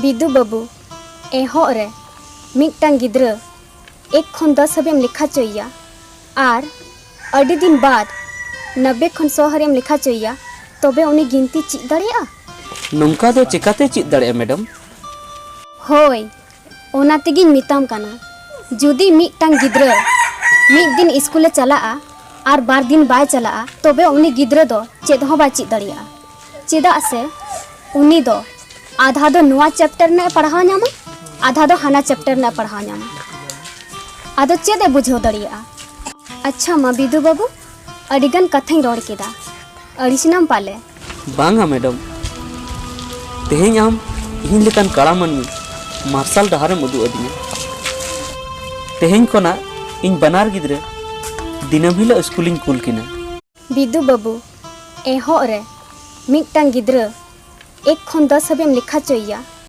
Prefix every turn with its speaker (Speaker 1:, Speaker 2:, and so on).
Speaker 1: बिदु बाबू एहॉ रे मिक्टांग गिद्रा 1 खन 10 हबेम लिखा चोइया आर अड़ी दिन बाद 90 खन 100 हरेम लिखा चोइया तबे उनी गिनती चिद दाड़िया
Speaker 2: नोंका दो चिकाते चिद दाड़िया मैडम
Speaker 1: होय ओना तेगिन मिताम काना जुदी मिक्टांग गिद्रा मिक दिन स्कूले चला आर बार दिन बाय चला तबे उनी गिद्रा दो चेद हो बा चिद दाड़िया चेदा से उनी दो आधा दो नुआ चैप्टर ने पढ़ा नामा आधा दो हाना चैप्टर ने पढ़ा नामा आदो चेदे बुझो दाड़िया अच्छा मा बिदु बाबू अडिगन कथाई रोड केदा अड़िसनाम पाले
Speaker 2: बांगा मैडम तेहें आम इन लेकान कड़ा मनमी मार्शल डहारेम उदु अदिया तेहें कोना इन बनार गिद्रे दिनम हिला स्कूलिंग कुल किना
Speaker 1: बिदु बाबू एहो रे मिक्टांग गिद्रा 1 खन 10 हबेम लिखा चोइया